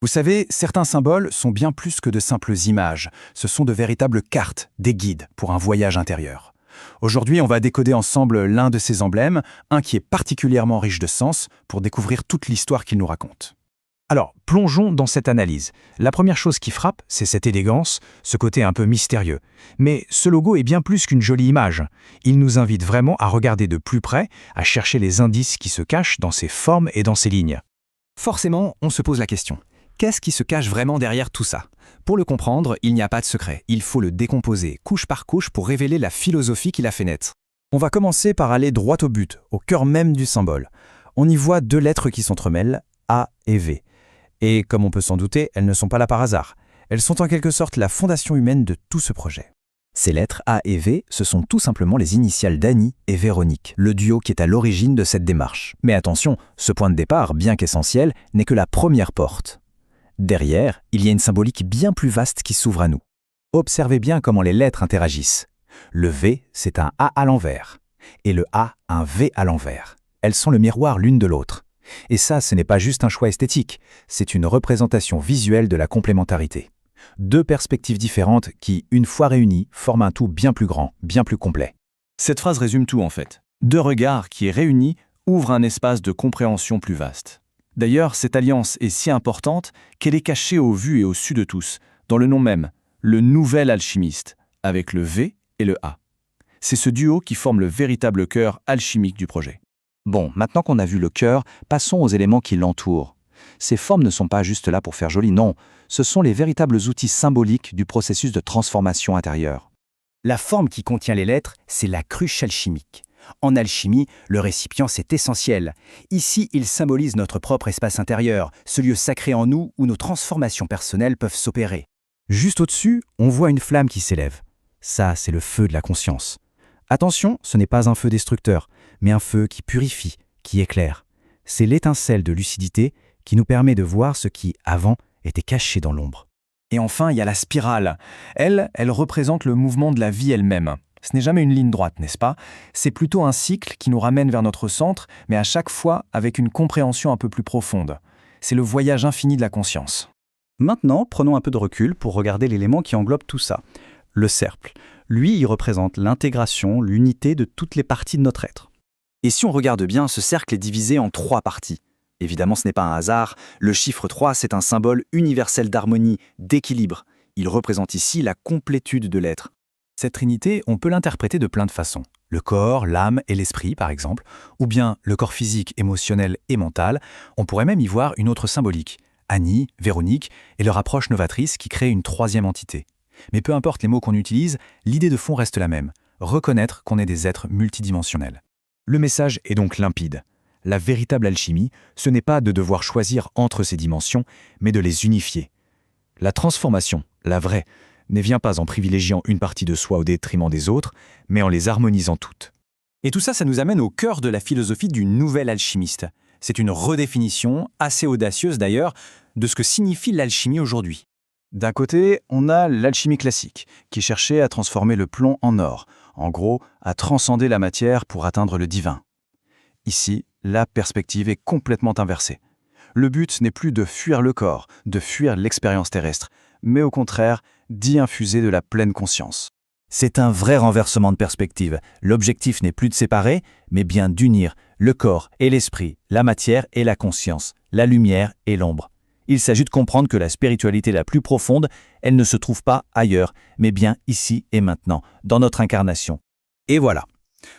Vous savez, certains symboles sont bien plus que de simples images. Ce sont de véritables cartes, des guides pour un voyage intérieur. Aujourd'hui, on va décoder ensemble l'un de ces emblèmes, un qui est particulièrement riche de sens, pour découvrir toute l'histoire qu'il nous raconte. Alors, plongeons dans cette analyse. La première chose qui frappe, c'est cette élégance, ce côté un peu mystérieux. Mais ce logo est bien plus qu'une jolie image. Il nous invite vraiment à regarder de plus près, à chercher les indices qui se cachent dans ses formes et dans ses lignes. Forcément, on se pose la question. Qu'est-ce qui se cache vraiment derrière tout ça? Pour le comprendre, il n'y a pas de secret. Il faut le décomposer, couche par couche, pour révéler la philosophie qui l'a fait naître. On va commencer par aller droit au but, au cœur même du symbole. On y voit deux lettres qui s'entremêlent, A et V. Et comme on peut s'en douter, elles ne sont pas là par hasard. Elles sont en quelque sorte la fondation humaine de tout ce projet. Ces lettres A et V, ce sont tout simplement les initiales d'Annie et Véronique, le duo qui est à l'origine de cette démarche. Mais attention, ce point de départ, bien qu'essentiel, n'est que la première porte. Derrière, il y a une symbolique bien plus vaste qui s'ouvre à nous. Observez bien comment les lettres interagissent. Le V, c'est un A à l'envers, et le A, un V à l'envers. Elles sont le miroir l'une de l'autre. Et ça, ce n'est pas juste un choix esthétique, c'est une représentation visuelle de la complémentarité. Deux perspectives différentes qui, une fois réunies, forment un tout bien plus grand, bien plus complet. Cette phrase résume tout en fait. Deux regards qui, réunis, ouvrent un espace de compréhension plus vaste. D'ailleurs, cette alliance est si importante qu'elle est cachée au vu et au su de tous, dans le nom même, le nouvel alchimiste, avec le V et le A. C'est ce duo qui forme le véritable cœur alchimique du projet. Bon, maintenant qu'on a vu le cœur, passons aux éléments qui l'entourent. Ces formes ne sont pas juste là pour faire joli, non. Ce sont les véritables outils symboliques du processus de transformation intérieure. La forme qui contient les lettres, c'est la cruche alchimique. En alchimie, le récipient, c'est essentiel. Ici, il symbolise notre propre espace intérieur, ce lieu sacré en nous où nos transformations personnelles peuvent s'opérer. Juste au-dessus, on voit une flamme qui s'élève. Ça, c'est le feu de la conscience. Attention, ce n'est pas un feu destructeur, mais un feu qui purifie, qui éclaire. C'est l'étincelle de lucidité qui nous permet de voir ce qui, avant, était caché dans l'ombre. Et enfin, il y a la spirale. Elle représente le mouvement de la vie elle-même. Ce n'est jamais une ligne droite, n'est-ce pas? C'est plutôt un cycle qui nous ramène vers notre centre, mais à chaque fois avec une compréhension un peu plus profonde. C'est le voyage infini de la conscience. Maintenant, prenons un peu de recul pour regarder l'élément qui englobe tout ça. Le cercle. Lui, il représente l'intégration, l'unité de toutes les parties de notre être. Et si on regarde bien, ce cercle est divisé en 3 parties. Évidemment, ce n'est pas un hasard. Le chiffre 3, c'est un symbole universel d'harmonie, d'équilibre. Il représente ici la complétude de l'être. Cette trinité, on peut l'interpréter de plein de façons. Le corps, l'âme et l'esprit, par exemple, ou bien le corps physique, émotionnel et mental. On pourrait même y voir une autre symbolique, Annie, Véronique et leur approche novatrice qui crée une troisième entité. Mais peu importe les mots qu'on utilise, l'idée de fond reste la même, reconnaître qu'on est des êtres multidimensionnels. Le message est donc limpide. La véritable alchimie, ce n'est pas de devoir choisir entre ces dimensions, mais de les unifier. La transformation, la vraie, ne vient pas en privilégiant une partie de soi au détriment des autres, mais en les harmonisant toutes. Et tout ça, ça nous amène au cœur de la philosophie du nouvel alchimiste. C'est une redéfinition, assez audacieuse d'ailleurs, de ce que signifie l'alchimie aujourd'hui. D'un côté, on a l'alchimie classique, qui cherchait à transformer le plomb en or, en gros, à transcender la matière pour atteindre le divin. Ici, la perspective est complètement inversée. Le but n'est plus de fuir le corps, de fuir l'expérience terrestre, mais au contraire, d'y infuser de la pleine conscience. C'est un vrai renversement de perspective. L'objectif n'est plus de séparer, mais bien d'unir le corps et l'esprit, la matière et la conscience, la lumière et l'ombre. Il s'agit de comprendre que la spiritualité la plus profonde, elle ne se trouve pas ailleurs, mais bien ici et maintenant, dans notre incarnation. Et voilà.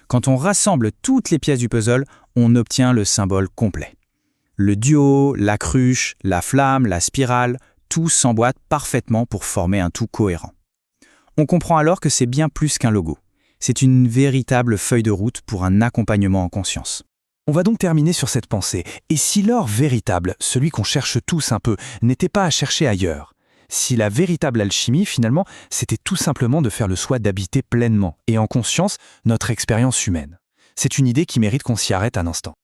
Quand on rassemble toutes les pièces du puzzle, on obtient le symbole complet. Le duo, la cruche, la flamme, la spirale, tout s'emboîte parfaitement pour former un tout cohérent. On comprend alors que c'est bien plus qu'un logo. C'est une véritable feuille de route pour un accompagnement en conscience. On va donc terminer sur cette pensée. Et si l'or véritable, celui qu'on cherche tous un peu, n'était pas à chercher ailleurs? Si la véritable alchimie, finalement, c'était tout simplement de faire le choix d'habiter pleinement et en conscience notre expérience humaine. C'est une idée qui mérite qu'on s'y arrête un instant.